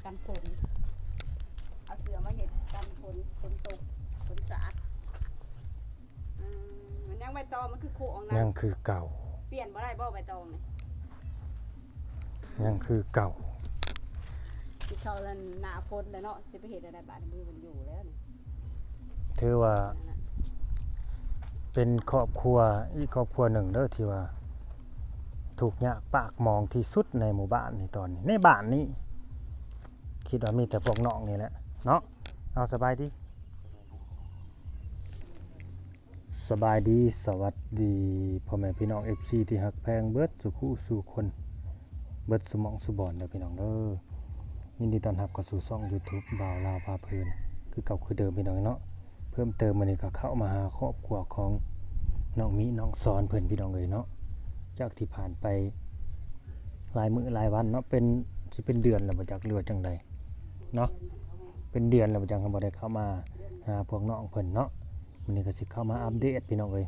กันฝนเอาเสือมาเห็ดกันฝนตกฝนสาดมันยังใบตองมันคือคู่ของน้ำยังคือเก่าเปลี่ยนบ่ได้บ่ใบตองนี่ยังคือเก่าที่เขาเล่นหน้าฝนแล้วเนาะจะไปเห็ดอะไรบ้านมือมันอยู่แล้วนี่ถือว่าเป็นครอบครัวอีกครอบครัวหนึ่งเด้อที่ว่าถูกยากปากมองที่สุดในหมู่บ้านนี่ตอนนี้ในบ้านนี้คิดว่ามีแต่พวกน้องนี่แหละเนาะเอาสบายดีสบายดีสวัสดีพ่อแม่พี่น้อง FC ที่ฮักแพงเบิดสุขุสู่คนเบิดสมองสุบอนเด้อพี่น้องเด้อยินดีต้อนรับเข้าสู่ช่อง YouTube บ่าวลาวพาเพลินคือเก่าคือเดิมพี่น้องเนาะเพิ่มเติมมื้อนี้ก็เข้ามาหาครอบครัวของน้องมิน้องสอนเพิ่นพี่น้องเอ้ยเนาะจากที่ผ่านไปหลายมื้อหลายวันเนาะเป็นสิเป็นเดือนแล้วบ่จักเลือจังใดเนาะเป็นเดือนแล้วบ่จังบ่ได้เข้ามาหาพวกน้องเพิ่นเนาะมื้อนี้ก็สิเข้ามาอัปเดตพี่น้องเอ้ย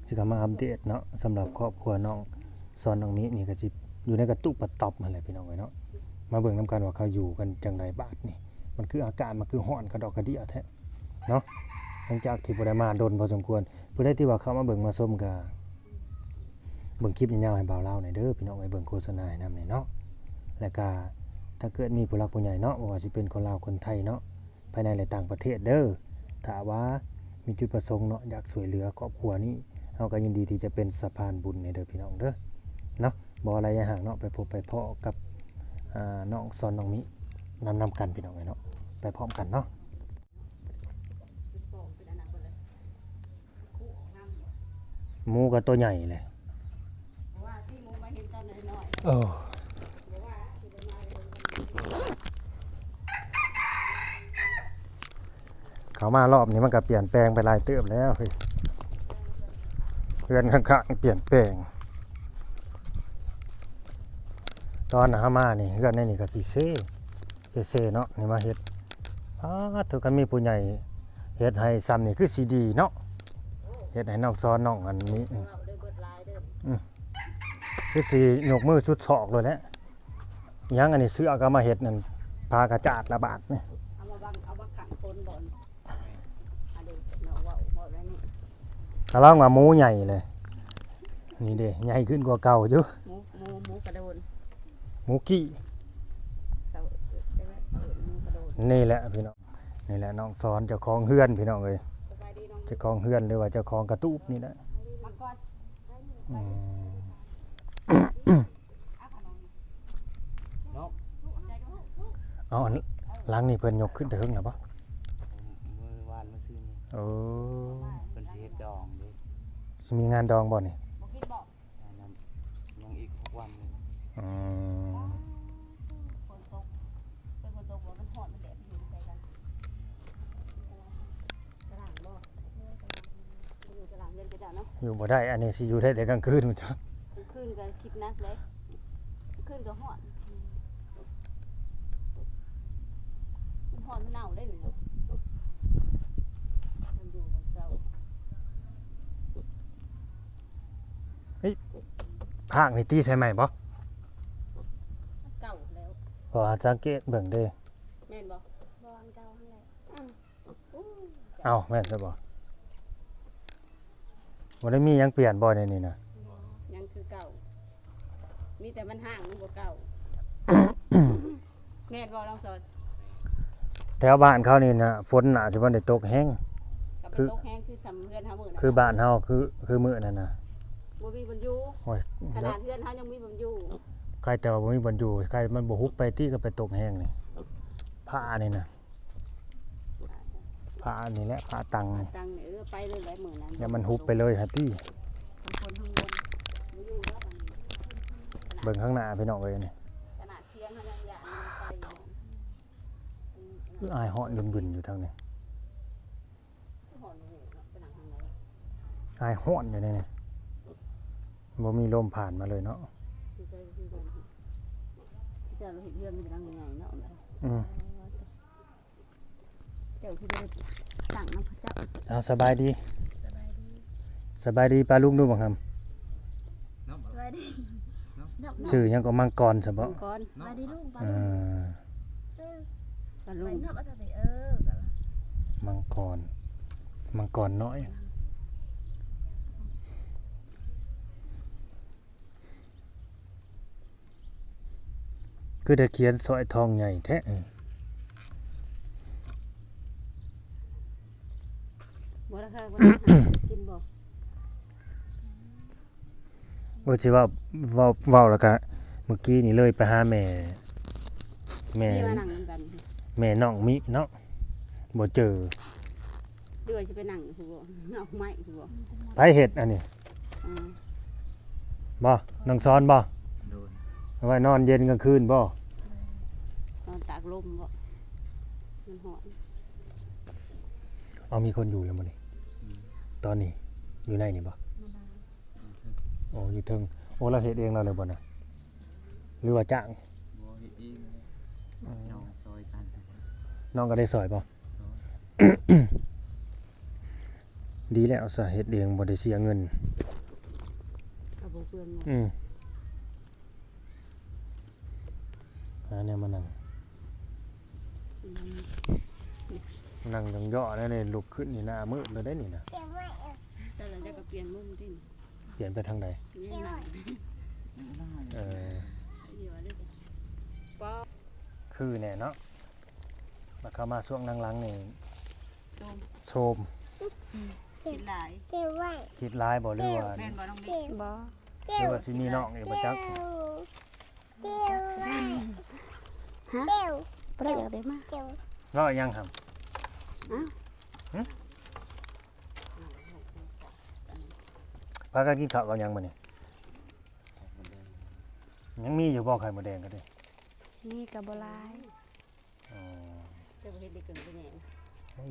สิเข้ามาอัปเดตเนาะสำหรับครอบครัวน้องสอนน้องมินี่ก็สิอยู่ในกระตุกกระตอบนั่นแหละพี่น้องเอ้ยเนาะมาเบิ่งนำกันว่าเขาอยู่กันจังไดบาดนี่มันคืออากาศมันคือร้อนกระดอกกระเดี่ยแท้เนาะหลังจากที่บ่ได้มาดนพอสมควรผู้ใดที่ว่าเข้ามาเบิ่งมาชมก็เบิ่งคลิปยาวๆให้บ่าวลาวหน่อยเด้อพี่น้องเอ้ยเบิ่งโฆษณาให้นำหน่อยเนาะแล้วก็ถ้าเกิดมีผู้หลักผู้ใหญ่เนาะบ่ว่าสิเป็นคนลาวคนไทยเนาะภายในและต่างประเทศเด้อถ้าว่ามีจุดประสงค์เนาะอยากช่วยเหลือครอบครัวนี้เฮาก็ยินดีที่จะเป็นสะพานบุญให้เด้อพี่น้องเด้อเนาะบ่อะไรอย่าห่างเนาะไปพบไปเพาะกับน้องสอนน้องมินำกันพี่น้องเอ้ยเนาะไปพร้อมกันเนาะหมูก็ตัวใหญ่เลยเขามารอบนี้มันก็เปลี่ยนแปลงไปหลายเติบแล้วเฮ้ยเพื่อนข้างๆเปลี่ยนแปลงตอนหามานี่เพื่อนในนี่ก็สิเซ่เนาะนี่มาเฮ็ดถือกันมีผู้ใหญ่เฮ็ดให้ซ้ำนี่คือสิดีเนาะเฮ็ดให้น้องซ้อนน้องอันนี้คือสิยกมือสุดศอกเลยแหละยังอันนี้เสื้อก็มาเฮ็ดนั่นพากระจาดระบาดนี่เอามาขังคนบ่อนกำลังว่าหมูใหญ่เลยนี่เด้ใหญ่ขึ้นกว่าเก่าอยู่หมูกระโดนหมูกี้นี่แหละพี่น้องนี่แหละน้องสอนเจ้าของเฮือนพี่น้องเลยเจ้าของเฮือนหรือว่าเจ้าของกระตูบนี่แหละเอาอันล้างนี่เพิ่นยกขึ้นถึงแล้วปะมือวานมาซื้อนี่โอ้เป็นเฮ็ดดองดิมีงานดองบ่นี่ยังอีก6วันเลยคนตกเป็นคนตกบ่มันหอดมันแดดอยู่ใส่กันกระหล่ำบ่อยู่กระหล่ำเล่นกระดาษเนาะอยู่บ่ได้อันนี้สิอยู่ได้แต่กลางคืนมันจ้ะคืนก็คิดนักเลยคืนก็หอดมันหอดมันเน่าได้หรือมันอยู่มันเศร้าภาคนี่ตีใส่ใหม่บ่เก่าแล้วพอสังเกตเบิ่งเด้แม่นบ่บ่อันเก่าหั่นแหละเอ้าแม่นซะบ่บ่ได้มีหยังเปลี่ยนบ่ในนี่นะยังคือเก่ามีแต่มันห่างมันบ่เก่าแม่นบ่ลองสอนแถวบ้านเขานี่นะฝนน่าสิบ่ได้ตกแห้งคือตกแห้งคือสำเรือนเฮามื้อคือบ้านเฮาคือมื้อนั่นน่ะบ่มีบ่อยู่โอ้ยขนาดเรือนเฮายังมีบ่อยู่ใครแต่ว่าบ่มีบ่อยู่ใครมันบ่ฮุบไปที่ก็ไปตกแห้งนี่ผ้านี่นะผ้านี่แหละผ้าตังนี่ตังนี่ไปเลยหลายมื้อนั้นอย่ามันฮุบไปเลยฮะติคนข้างบนบ่อยู่แล้วบัดนี้เบิ่งข้างหน้าพี่น้องเอ้ยนี่ขนาดเที่ยงเฮายังย่านไปอายฮ้อนวุ่นๆอยู่ทางนี้อายฮ้อนอยู่นี่บ่มีลมผ่านมาเลยเนาะเจ้าเราเห็นเรื่องมันเป็นยังไงเนาะเจ้าที่ได้สั่งน้ำพระเจ้าเอาสบายดีปลาลุงดูบ่ครับสบายดี ชื่อหยังก็มังกรซะบ่ มังกร ไปดิลูกไป เอ ดิ อ ปลา ไป ลุง เนาะว่าซั่นดิก็ มังกรมังกรน้อยคือได้เขียนสร้อยทองใหญ่แท้ บ่ราคาบ่ได้กินบ่ บ่สิว่าเว้าแล้วก็เมื่อกี้นี่เลยไปหาแม่ นี่มานั่งนำกัน แม่น้องมิเนาะบ่เจอ หรือว่าสิไปนั่งอยู่ผู้บ่เอาไม้ผู้บ่ ไผเฮ็ดอันนี้ อือ บ่น้องซ้อนบ่ โดน เอาไว้นอนเย็นกลางคืนบ่ นอนตากลมบ่มันร้อน เอามีคนอยู่แล้วบ่นี่ตอนนี้อยู่ในนี่บ่โอ้อยู่เทิงโอ้เราเฮ็ดเองเราเลยบ่น่ะหรือว่าจ้าง บ่เฮ็ดเองเลยน้องซอยกัน น้องก็ได้สอยบ่ ซอย ดีแล้วซะเฮ็ดเองบ่ได้เสียเงิน ก็บ่เพื่อนบ่ หาแนวมานั่ง อืม นั่งย่อๆนั่นนี่ลุกขึ้นนี่หน้ามืดเลยได้นี่นะ แต่เราจะก็เปลี่ยนมุมติ เปลี่ยนไปทางใด นี่นั่ง เออ เดี๋ยวได้ปอ คือแน่เนาะแล้วเข้ามาช่วงหลังๆนี่ ชม โชม กินหลาย คิดร้ายบ่หรือว่า แม่นบ่น้องบิ๊กบ่ หรือว่าสิมีน้องอีกบ่จัก ฮะบ่ได้อยากได้มา เว้าอีหยังครับ อ้าว พากันกินข้าวกับหยังมื้อนี้ยังมีอยู่บ่ไข่มดแดงก็ได้ นี่ก็บ่หลาย อ๋อ จะบ่เฮ็ดได้เกินไปแน่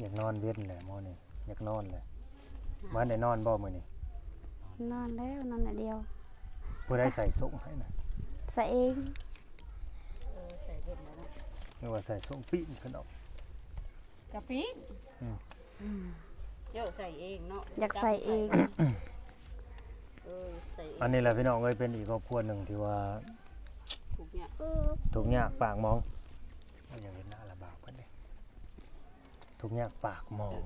อยากนอนเว้นแหละมื้อนี้อยากนอนแหละบ่ได้นอนบ่มื้อนี้ นอนแล้วนอนอันเดียว ผู้ใดใส่ส่งให้น่ะ ใส่เอง ใส่เฮ็ดแล้วเนาะ หรือว่าใส่ส่งปีนซะดอก กะปิเดี๋ยวใส่เองเนาะ อยากใส่เอง ใส่เอง อันนี้แหละพี่น้องเอ้ยเป็นอีกครอบครัวหนึงที่ว่า ทุกอย่าง ทุกข์ยากปากหมองมันยังเห็นหน้าละบากเพิ่นเด้ทุกข์ยากปากหมอง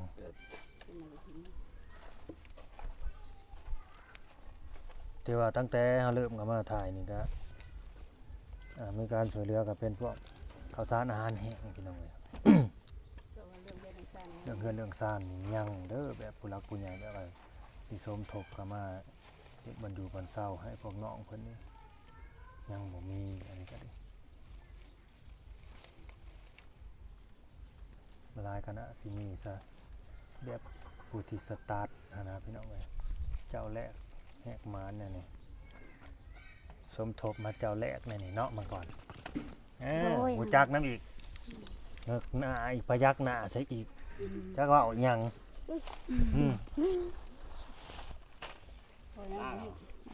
ที่ว่าตั้งแต่เฮาเริ่มกันมาถ่ายนี่ก็มีการช่วยเหลือก็เป็นพวกข้าวสารอาหารแห้งพี่น้องเอ้ย เรื่องเงินเรื่องซ่านนี่ยังเด้อแบบผู้หลักผู้ใหญ่แบบว่าสิสมทบเข้ามาเฮ็ดบรรอยู่บรรเซาให้พวกน้องเพิ่นนี่ยังบ่มีอันนี้ก็ดีหลายคณะสิมีซะแบบผู้ที่สตาร์ทนะพี่น้องเอ้ยเจ้าแรกแหกมานเนี่ยนี่สมทบมาเจ้าแรกเนี่ยนี่เนาะมาก่อนหูจักน้ำอีกเงึกหน้าอีกพยักหน้าใส่อีกจักว่าเอาหยัง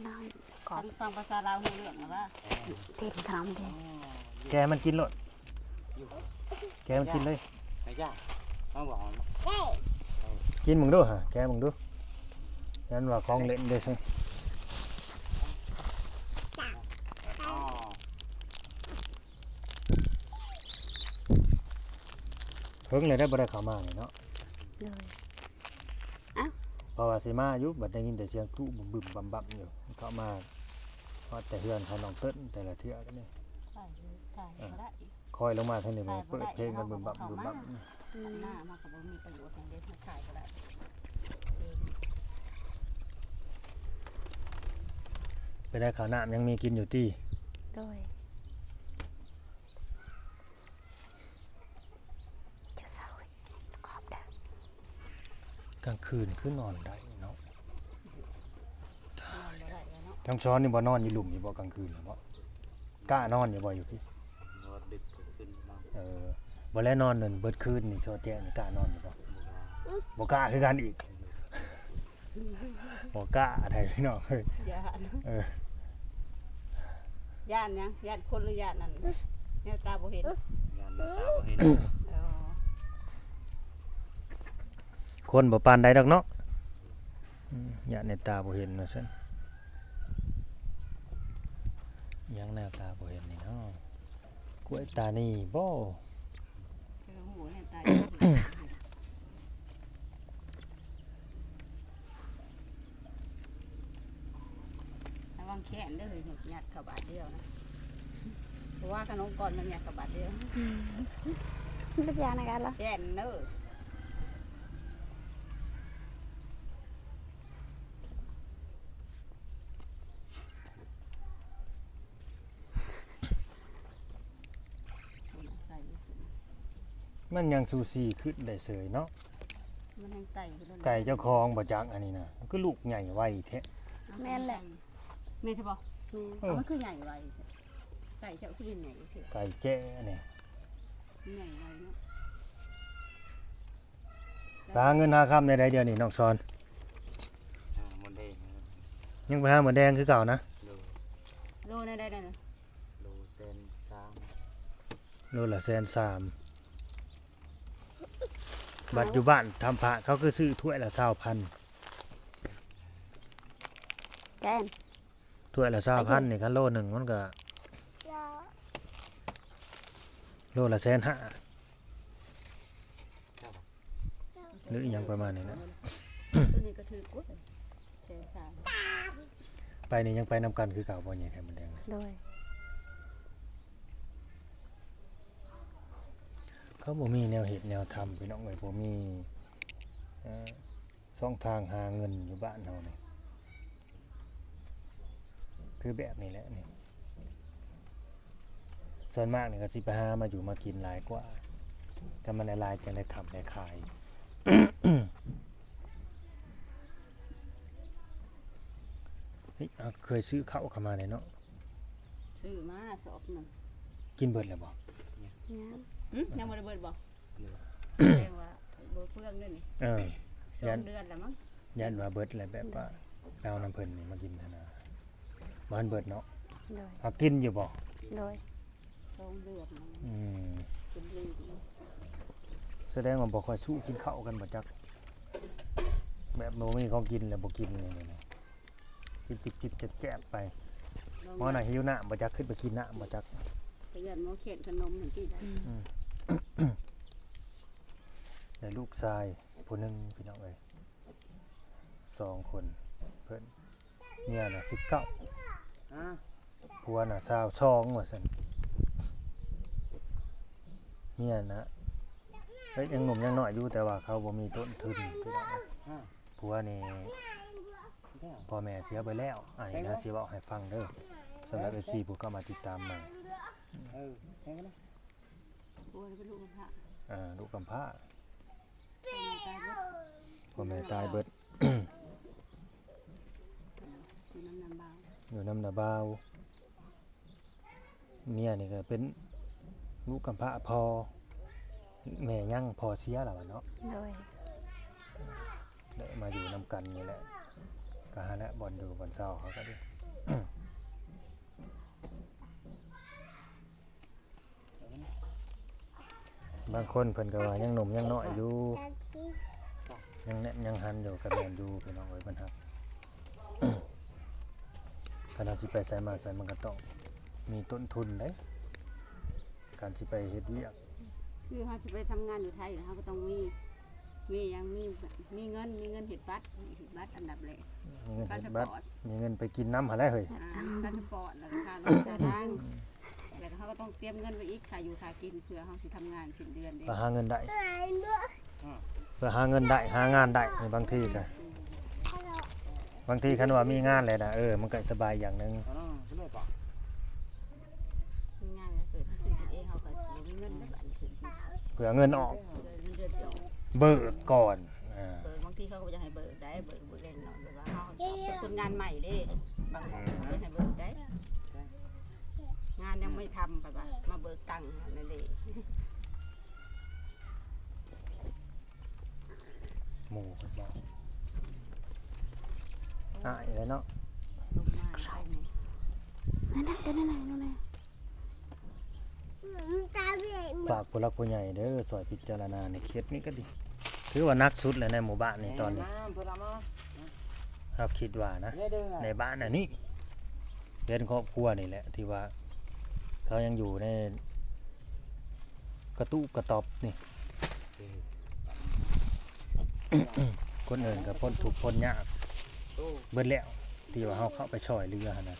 นอนกอด ฟังภาษาลาวฮู้เรื่องแล้วว่า เต็มขนมเด้ แกมันกินโลดแกมันกินเลย ไอ้ย่ามาบอกมัน กินมึงดูฮะแกมึงดูยันว่าของเล่นเด้อซิ อ๋อ เพิ่งเลยได้บ่ได้เข้ามานี่เนาะ เลย เพราะว่าสิมาอยู่บัดได้ยินแต่เสียงตู้บึ้มๆบั่มๆอยู่เข้ามาฮอดแต่เฮือนเขาน้องเติ้นแต่ละเทื่อกันนี่ ถ่ายบ่ได้ คอยลงมาเท่านี้มันเปิดเพลงกันบึ้มบั่มบึ้มบั่ม หน้ามาก็บ่มีประโยชน์อย่างเดียวถ่ายบ่ได้ ไปได้ข้าวน้ำยังมีกินอยู่ที่ โดยจะเศร้าขอบเด้อก ลางคืนคือนอนได้เนาะ บ่ได้แล้วเนาะ น้องช้อนนี่บ่นอนอยู่หลุมอยู่บ่กลางคืนบ่กล้านอนอยู่บ่อยู่พี่ บ่ดึกขึ้นมา บ่แล้วนอนนั่นเบิดคืนนี่โซแจ้งนี่กล้านอนอยู่บ่บ่กล้าคือกันอีกบ่กล้าอะไรพี่น้องเอ้ย ย่าน เออ ย่านหยังย่านคนหรือย่านนั่นแนวตาบ่เห็น ยามตาบ่เห็น คนบ่ปานใดดอกเนาะญาติในตาบ่เห็นว่าซั่น ยังหน้าตาบ่เห็นนี่เนาะกล้วยตานีบ่ คือหูให้ตายระวังแขนเด้อหยุดยัดเข้าบาทเดียวนะเพราะว่าขนมก่อนมันยัดเข้าบาทเดียว Bây giờ này cái là แขนเด้อใส่ มันยังซูซีขึ้นได้เสยเนาะ มันยังไต่อยู่นั่น ไก่เจ้าของบ่จักอันนี้นะมันก็ลูกใหญ่ไวแท้ แม่นใช่ปะ mẹ มันคือใหญ่ไวไก่เจ้าคือใหญ่เสีย ไก่แจ้นี่ ใหญ่ไวเนาะ หาเงินหาค่ำในใดเดียวนี่น้องซอน หมดเองนะครับ ยังไปหาหมูแดงคือเก่านะ โล โลในได้นะ โลเซนสาม โลละ130,000บัดอยู่บ้านทำพระเขาคือซื้อถ้วยละ20,000 Chen ถ้วยละ20,000นี่คันโลหนึงมันก็โลละ150,000หรืออหยังประมาณนี้นะ ตัวนี้ก็ถือกุ้ยเซนสาม ไปนี่ยังไปนำกันคือเก่าบ่ใหญ่แท้หมูแดงนะ Rồi เขาบ่มีแนวเฮ็ดแนวทำพี่น้องเอ้ยบ่มีช่องทางหาเงินอยู่บ้านเฮานี่คือแบบนี้แหละนี่ส่วนมากนี่ก็สิไปหามาอยู่มากินหลายกว่าก็มันหลายๆจังได้ขับได้ขาย เฮ้ยเคยซื้อข้าวเข้ามาเลยเนาะ ซื้อมาสอบหนึ่ง กินเบิดแล้วบ่ Nhá ยังไม่ได้เบิดบอกเรียกว่าเบิดเพื่อนด้วยนี่ เออ 2 เดือนแล้วมั้ง ยันว่าเบิดแล้วแบบว่าเอาน้ำเพิ่นนี่มากินหั่นน่ะบ่ทันเบิดเนาะ Rồi เอากินอยู่บ่ Rồi 2 เดือน อืม เป็นเรื่องดี แสดงว่าบ่ค่อยสู้กินข้าวกันบ่จักแบบบ่มีของกินแล้วบ่กินนี่นะกินจิบๆแจ๊บๆไปหมอน่ะหิวน้ำบ่จักขึ้นไปกินน้ำบ่จัก ขยันหมอเขียนขนมเหมือนที่ได้ ได้ลูกชายผู้หนึงพี่น้องเอ้ย2 คนเพิ่นเมียน่ะ19 อ่ะ ผัวน่ะ22ว่าซั่นเมียน่ะเฮ้ยยังหนุ่มยังน้อยอยู่แต่ว่าเขาบ่มีต้นทุนพี่น้องเอ้ย อ่ะ ผัวนี่ แล้ว พ่อแม่เสียไปแล้วอันนี้นะสิเว้าให้ฟังเด้อสำหรับ FC ผู้เข้ามาติดตามใหม่ แค่นั้นนะ กลัวเป็นลูกพระ ลูกกำพร้า พ่อแม่ตายเบิด พ่อแม่ตายเบิด คือน้ำน้ำเบา อยู่น้ำนาบาวเมียนี่ก็เป็นลูกกำพร้าพอแม่ยังพอเสียแล้วอะเนาะ Rồi ได้มาอยู่นำกันนี่แหละก็หาและบ่อนอยู่บ่อนเศร้าเขาก็ดิ บางคนเพิ่นก็ว่ายังหนุ่มยังน้อยอยู่ยังแน่นยังหันอยู่กับแม่นอยู่พี่น้องเอ้ยเพิ่นฮัก ขณะสิไปไสมาไสมันก็ต้องมีต้นทุนเด้การสิไปเฮ็ดเวียก คือเขาจะไปทำงานอยู่ไทยเขาก็ต้องมียังมีเงินเห็ดบัตรอันดับแรก มีเงิน พา เฮ็ ส ด ป บั อ ตร ร์ต มีเงินไปกินน้ำหาแลเฮ้ย พาสปอร์ตแล้วก็ค่ารถค่าทางแล้วก็เขาก็ต้องเตรียมเงินไว้อีกค่าอยู่ค่ากินเพื่อเขาสิทำงานสิ้นเดือนเด้ ก็หาเงินได้เพื่อหาเงินได้หางานได้ในบางทีก็บางทีคันว่ามีงานแล้วนะมันก็สบายอย่างหนึง เอาน้องขึ้นเลยป่ะ มีงานเกิดเขาซื้อกินเองเขาก็สิมีเงินในบัตรสิ เผื่อเงินออก เดือนสิออก เบิกก่อนบางทีเขาก็จะให้เบิกได้เบิกได้หน่อยแบบว่าเขาเป็นคนงานใหม่เด้บางคนก็ให้เบิกได้งานยังไม่ทำแบบว่ามาเบิกตังค์นั่นเอง หมู่เพิ่นบอกเลยเนาะ ลงมาใช่ไหม Này này cái này nó này ฝากผู้หลักผู้ใหญ่เด้อสอยพิจารณาในเคสนี้ก็ดีถือว่านักสุดเลยในหมู่บ้านนี้ตอนนี้ เพื่อนมา ครับคิดว่านะ เด้อ ในบ้านน่ะนี่ เป็นครอบครัวนี่แหละที่ว่าเขายังอยู่ในกระตุกกระตอบนี่ คนอื่นก็พ้นทุกข์พ้นยาก โอ้ เบิดแล้วที่ว่าเฮาเข้าไปช่วยเรือหั่นน่ะ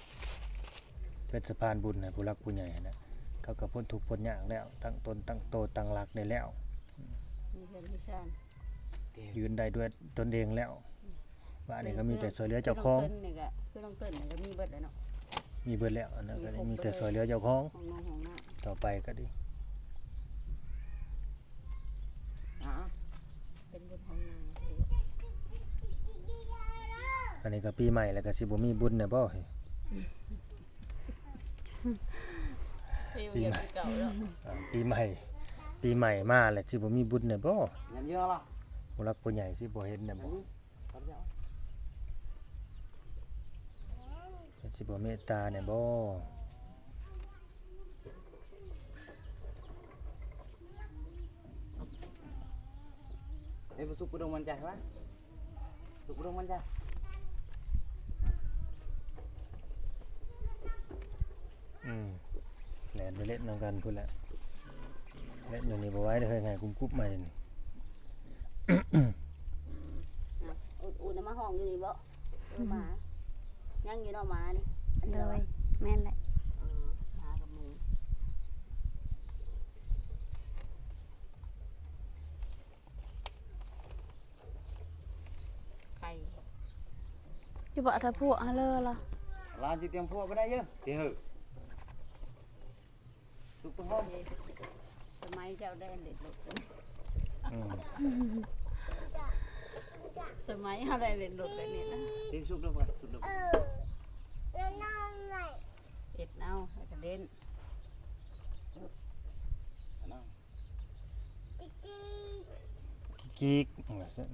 เป็นสะพานบุญให้ผู้รักผู้ใหญ่หั่นน่ะเขาก็พ้นทุกข์พ้นยากแล้วตั้งตนตั้งโตตั้งหลักได้แล้ว มีเพื่อนมีซ่าน ยืนได้ด้วยตนเองแล้วว่าอันนี้ก็มีแต่ช่วยเหลือเจ้าของ คือน้องเติ้ลนี่ก็มีเบิดแล้วเนาะ มีเบิดแล้วอันนั้นก็มีแต่ช่วยเหลือเจ้าของ ของน้องของหน้า ต่อไปก็ดี อ่ะ เป็นบุญของนาง อันนี้ก็ปีใหม่แล้วก็สิบ่มีบุญแน่บ่เฮ้ย ปีใหม่เก่าแล้ว ปีใหม่มาแล้วสิบ่มีบุญแน่บ่ nhận chưa là ผู้รักผู้ใหญ่สิบ่เห็นแน่บ่ Cắm dạo. สิบ่เมตตาแน่บ่ Ê, mà sụp cái đồng ăn chạy quá. Sụp cái đồng ăn chạy. แล่นไปเล่นนำกันพุ่นแหละเล่นอยู่นี่บ่ไหว้เด้อเฮ้ยไงกุ๊บๆมานี่ อุ่นๆมาห้องอยู่นี่บ่หมายังอยู่เนาะหมานี่อัน โด เดียวย แม่นแหละ หมากับหมูไข่ อยู่บ่ถ้าพวกหาเลยล่ะ Làm gì tiền phua bên đây chứ? Thì hử. Sụp cái hôm. สมัยเจ้าได้เด็ดลูก สมัยอะไรเล่นลูกแบบนี้นะ Thì sụp đâu vậy? Sụp đâu. เอ็ดเอาแล้วก็เล่น Nào. กิ๊กว่าซั่น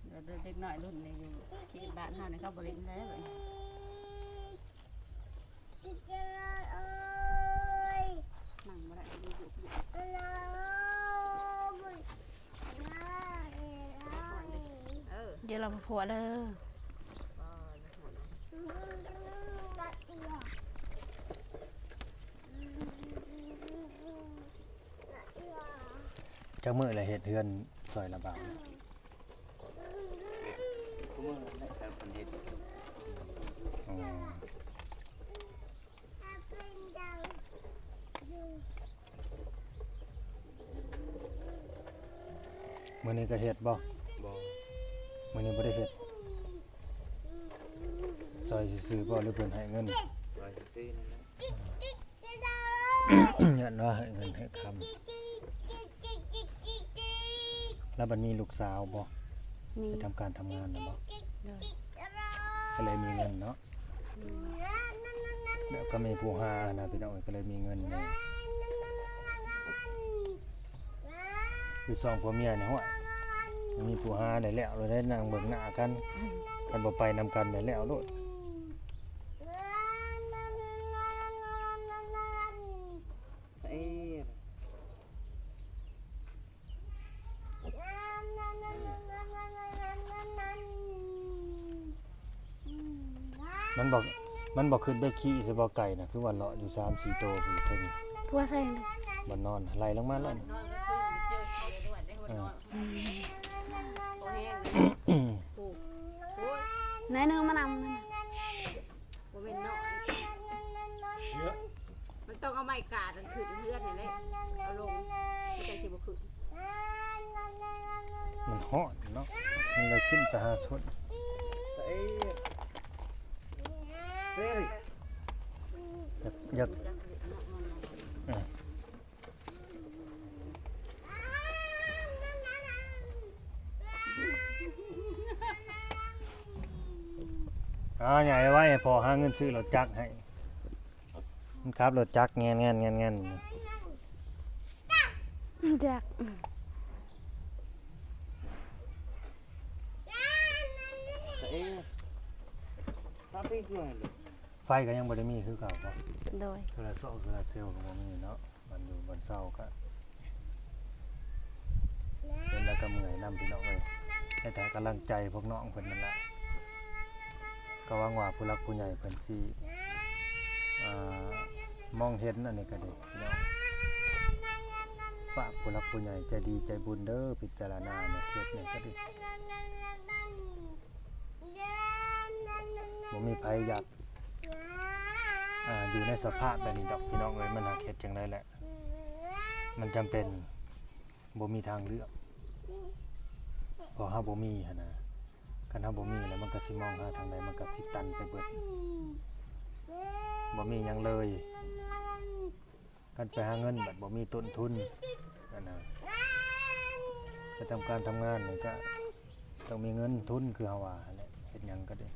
เดี๋ยวเด็กน้อยรุ่นนี้อยู่ที่บ้านเฮานี่เขาบ่เล่นแล้วเลยนั่งบ่ได้อยู่เออ เดี๋ยวเรามาผัวเด้อ จักมื้อละเฮ็ดเฮือนซอยละบาท Cũng lại phải phần hết. อ๋อมื้อนี้ก็เฮ็ดบ่ Bò. มื้อนี้บ่ได้เฮ็ดซอยซื่อๆบ่หรือเพิ่นให้เงิน Rồi xí này này. ยันว่าให้เงินให้คำแล้วบัดมีลูกสาวบ่ มี ไปทำการทำงานน่ะบ่ โดย ก็เลยมีเงินเนาะแล้วก็มีผู้หานะพี่น้องก็เลยมีเงินเนี่ยคือสองผัวเมียเนี่ยหัวมีผู้หาได้แล้วเราได้นั่งเบิ่งหน้ากันกันบ่ไปนำกันได้แล้วโลด Ê. มันบ่ขึ้นไปขี้สิบ่ไก่น่ะคือว่าเลาะอยู่ 3-4 โตพุ่นถึง ผัวใส่เลย บ่นอนไล่ลงมาแล้ว นอนก็คือเจอเสียด้วยได้คนนอนโอ้แห้งปูโอ้ย น้อยหนึงมานำนั่นน่ะ บ่เป็นน้อยมันต้องเอาไม้กาดมันขึ้นเฮือนนี่เลยเอาลงไม่ใช่สิบ่ขึ้น มันฮ้อนเนาะมันเลยขึ้นไปหาสด Sẽ. Xí đi. อยากใหญ่ไว้ให้พอหาเงินซื้อรถจักรให้มันครับรถจักรแงน จัก Sẽ. Tao biết rồi. ไฟก็ยังบ่ได้มีคือเก่าบ่ โดย คือละโซคือละเซลก็บ่มีเนาะมันอยู่บนเสาก็เป็นแล้วก็เมื่อยนํพี่น้องเอ้ยให้แต่กำลังใจพวกน้องเพิ่นนั่นล่ะ ก็หวังว่าผู้หลักผู้ใหญ่เพิ่นสิอ่ามองเห็นอันนี้ก็ได้พี่น้องฝากผู้หลักผู้ใหญ่ใจดีใจบุญเด้อพิจารณาในเขตนี้ก็ดีบ่มีไผอยากอยู่ในสภาพแบบนี้ดอกพี่น้องเอ้ยมันหาเขตจังไดแหละมันจำเป็นบ่มีทางเลือกเพราะเฮาบ่มีหั่นน่ะคันเฮาบ่มีแล้วมันก็สิมองหาทางใดมันก็สิตันไปเบิดบ่มีหยังเลยกันไปหาเงินแบบบ่มีต้นทุนนั่นน่ะไปทำการทำงานนี่ก็ต้องมีเงินทุนคือเฮาว่าแหละเฮ็ดหยังก็ได้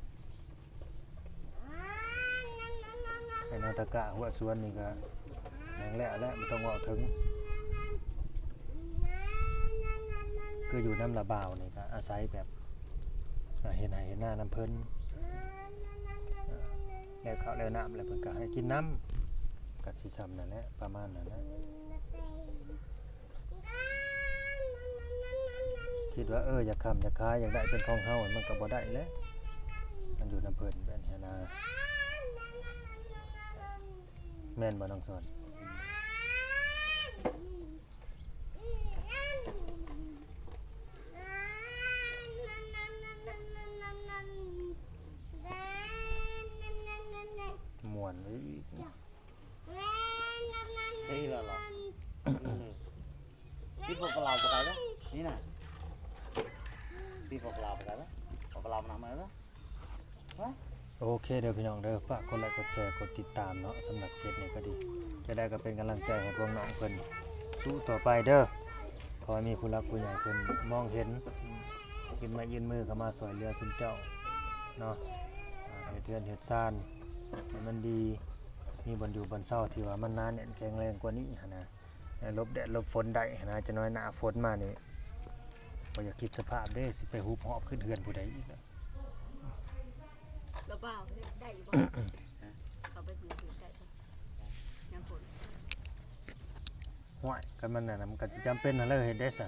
ไอ้นาตะกะหัวสวนนี่ก็แม่งแล้วบ่ต้องเว้าถึงคืออยู่น้ำละบ่าวนี่ก็อาศัยแบบเห็นหน้าน้ำเพิ่นแล้วข้าวแล้วน้ำแล้วเพิ่นก็ให้กินน้ำก็สิซ้ำนั่นแหละประมาณนั้นนะคิดว่าอยากค้ำอยากขายอยากได้เป็นของเฮามันก็บ่ได้แหล้วมันอยู่น้ำเพิ่นแบบนี้นะแม่นบ่น้องสอนม่วนเลย Đây là đi phục lào một cái đó ní nè đi phục lào một cái đó phục lào nằm ở đó โอเคเด้อพี่น้องเด้อฝากกดไลค์กดแชร์กดติดตามเนาะสำหรับเคสนี้ก็ดีจะได้ก็เป็นกำลังใจให้พวกน้องเพิ่นสู้ต่อไปเด้อขอให้มีผู้รักผู้ใหญ่เพิ่นมองเห็นยืนไม้ยืนมือเข้ามาช่วยเหลือซุมเจ้าเนาะเฮ็ดเทือนเฮ็ดซ่านให้มันดีมีบ่อนอยู่บ่อนเช้าที่ว่ามันนานแน่นแข็งแรงกว่านี้หั่นนะหลบแดดหลบฝนได้หั่นนะจะน้อยหน้าฝนมานี่บ่อยากคิดสภาพเด้สิไปฮูบหอบขึ้นเฮือนผู้ใดอีกล่ะ แล้วเปล่าได้อยู่บ่เขาไปซื้อได้ยังฝน ห้วยกันมันน่ะมันก็สิจำเป็นนั่นแหละเฮ็ดได้ซะ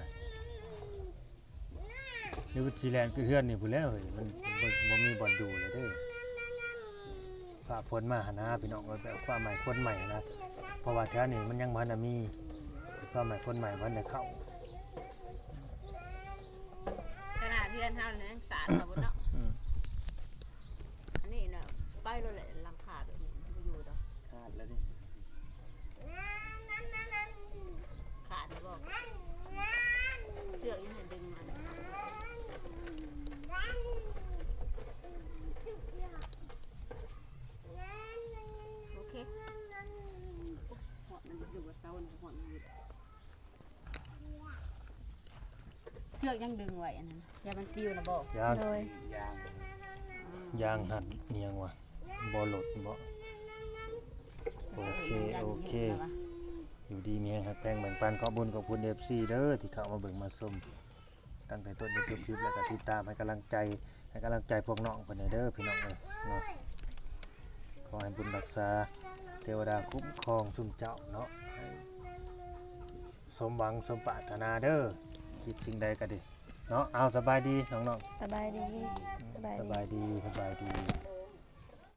นิวซีแลนด์คือเฮือนนี่พุ่นแล้วเฮ้ยมันบ่มีบ่อนอยู่เลยเด้ฟ้าฝนมาหั่นนะพี่น้องเอ้ยแบบฟ้าใหม่ฝนใหม่นะเพราะว่าแถวนี้มันยังบ่ทันได้มีฟ้าใหม่ฝนใหม่บ่ทันได้เข้า ขนาดเพื่อนเฮาเนี่ยสารกับบ่เนาะอันนี้น่ะไปแล้วแหละหลังคาแบบนี้บ่อยู่ดอก ขาดแล้วดิ ขาดแล้วบ่เสือกยังให้ดึงมันโอเคหัวมันอยู่กับเสาหัวมันอยู่เสือกยังดึงไว้อันนั้นอย่ามันปลิวนะบ่ ยาง โดย ยาง ยางหันเนียงว่ะบ่หลดบ่โอเคโอเคอยู่ดีมีแรงแพงแบ่งปันขอบคุญขอบคุณ FC เด้อที่เข้ามาเบิ่งมาชมตั้งแต่ต้นจนจบคลิปแล้วก็ติดตามให้กำลังใจพวกน้องเพิ่นเด้อพี่น้องเอ้ยเนาะขอให้บุญรักษาเทวดาคุ้มครองซุมเจ้าเนาะให้สมหวังสมปรารถนาเด้อคิดสิ่งใดก็ดีเนาะเอาสบายดีน้องๆ สบายดี สบายดี